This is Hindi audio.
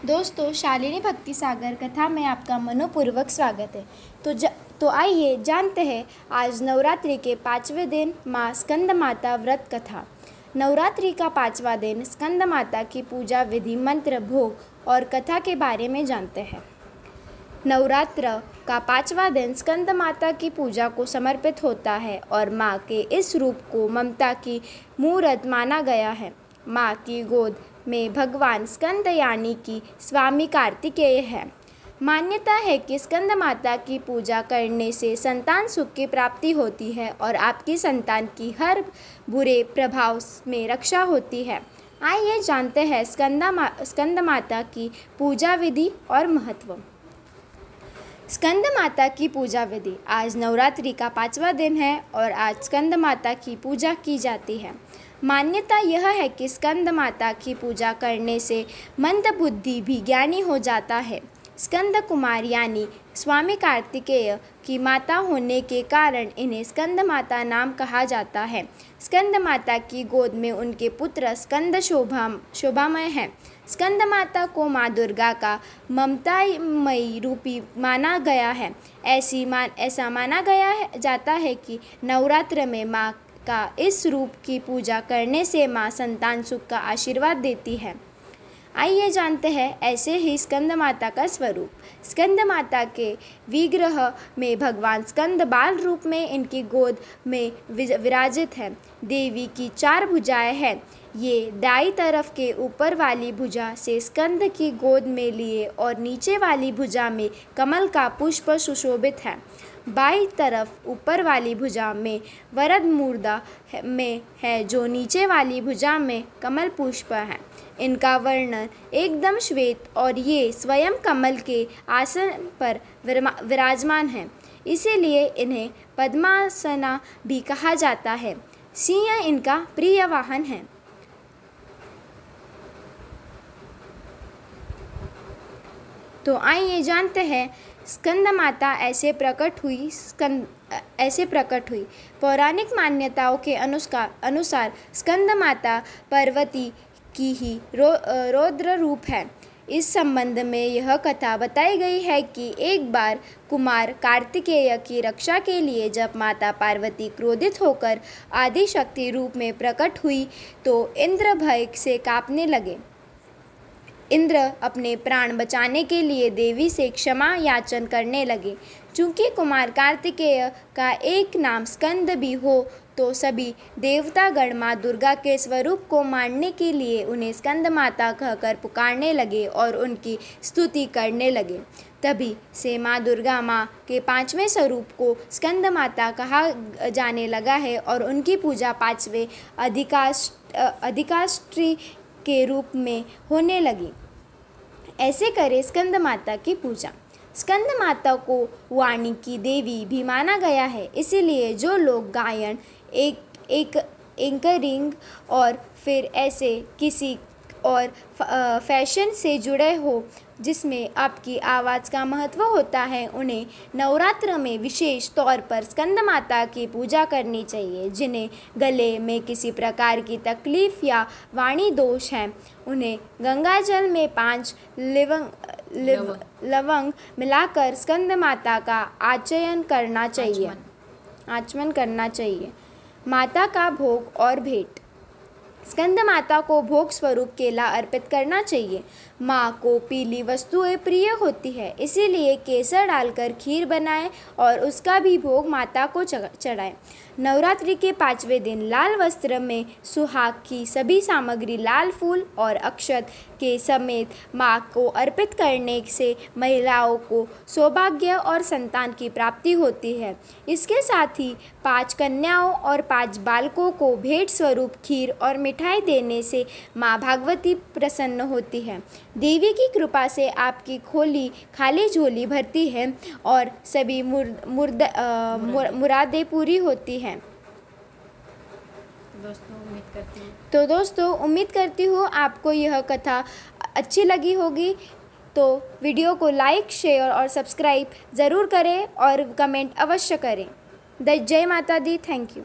दोस्तों, शालिनी भक्ति सागर कथा में आपका मनोपूर्वक स्वागत है। तो आइए जानते हैं आज नवरात्रि के 5वें दिन माँ स्कंद माता व्रत कथा। नवरात्रि का 5वां दिन स्कंद माता की पूजा विधि, मंत्र, भोग और कथा के बारे में जानते हैं। नवरात्र का 5वां दिन स्कंद माता की पूजा को समर्पित होता है और माँ के इस रूप को ममता की मूर्त माना गया है। माँ की गोद में भगवान स्कंद यानी कि स्वामी कार्तिकेय है। मान्यता है कि स्कंद माता की पूजा करने से संतान सुख की प्राप्ति होती है और आपकी संतान की हर बुरे प्रभाव में रक्षा होती है। आइए जानते हैं स्कंद माता की पूजा विधि और महत्व। स्कंद माता की पूजा विधि। आज नवरात्रि का 5वां दिन है और आज स्कंद माता की पूजा की जाती है। मान्यता यह है कि स्कंद माता की पूजा करने से मंदबुद्धि भी ज्ञानी हो जाता है। स्कंद कुमार यानी स्वामी कार्तिकेय की माता होने के कारण इन्हें स्कंद माता नाम कहा जाता है। स्कंद माता की गोद में उनके पुत्र स्कंद शोभामय हैं। स्कंद माता को माँ दुर्गा का ममतामयी रूपी माना गया है। ऐसा माना जाता है कि नवरात्र में माँ का इस रूप की पूजा करने से माँ संतान सुख का आशीर्वाद देती है। आइए जानते हैं ऐसे ही स्कंद माता का स्वरूप। स्कंद माता के विग्रह में भगवान स्कंद बाल रूप में इनकी गोद में विराजित है। देवी की 4 भुजाएं हैं। ये दाईं तरफ के ऊपर वाली भुजा से स्कंद की गोद में लिए और नीचे वाली भुजा में कमल का पुष्प सुशोभित है। बाईं तरफ ऊपर वाली भुजा में वरद मूर्धा में है जो नीचे वाली भुजा में कमल पुष्प है। इनका वर्णन एकदम श्वेत और ये स्वयं कमल के आसन पर विराजमान है, इसीलिए इन्हें पद्मासना भी कहा जाता है। सिंह इनका प्रिय वाहन है। तो आइए जानते हैं स्कंद माता ऐसे प्रकट हुई। पौराणिक मान्यताओं के अनुसार स्कंद माता पार्वती की ही रौद्र रूप है। इस संबंध में यह कथा बताई गई है कि एक बार कुमार कार्तिकेय की रक्षा के लिए जब माता पार्वती क्रोधित होकर आदिशक्ति रूप में प्रकट हुई तो इंद्र भय से कांपने लगे। इंद्र अपने प्राण बचाने के लिए देवी से क्षमा याचन करने लगे। चूँकि कुमार कार्तिकेय का एक नाम स्कंद भी हो तो सभी देवतागण माँ दुर्गा के स्वरूप को मानने के लिए उन्हें स्कंद माता कहकर पुकारने लगे और उनकी स्तुति करने लगे। तभी से माँ दुर्गा माँ के 5वें स्वरूप को स्कंद माता कहा जाने लगा है और उनकी पूजा 5वें अधिकाष्ठी के रूप में होने लगी। ऐसे करे स्कंद माता की पूजा। स्कंद माता को वाणी की देवी भी माना गया है, इसीलिए जो लोग गायन, एंकरिंग और फिर ऐसे किसी और फैशन से जुड़े हो जिसमें आपकी आवाज़ का महत्व होता है, उन्हें नवरात्र में विशेष तौर पर स्कंद माता की पूजा करनी चाहिए। जिन्हें गले में किसी प्रकार की तकलीफ़ या वाणी दोष हैं, उन्हें गंगाजल में 5 लवंग मिलाकर स्कंद माता का आचमन करना चाहिए। माता का भोग और भेंट। स्कंद माता को भोग स्वरूप केला अर्पित करना चाहिए। माँ को पीली वस्तुएं प्रिय होती है, इसीलिए केसर डालकर खीर बनाएं और उसका भी भोग माता को चढ़ाएं। नवरात्रि के 5वें दिन लाल वस्त्र में सुहाग की सभी सामग्री, लाल फूल और अक्षत के समेत माँ को अर्पित करने से महिलाओं को सौभाग्य और संतान की प्राप्ति होती है। इसके साथ ही 5 कन्याओं और 5 बालकों को भेंट स्वरूप खीर और मिठाई देने से माँ भागवती प्रसन्न होती है। देवी की कृपा से आपकी खाली झोली भरती है और सभी मुरादें पूरी होती हैं। दोस्तों उम्मीद करती हूँ आपको यह कथा अच्छी लगी होगी। तो वीडियो को लाइक, शेयर और सब्सक्राइब ज़रूर करें और कमेंट अवश्य करें। जय माता दी। Thank you.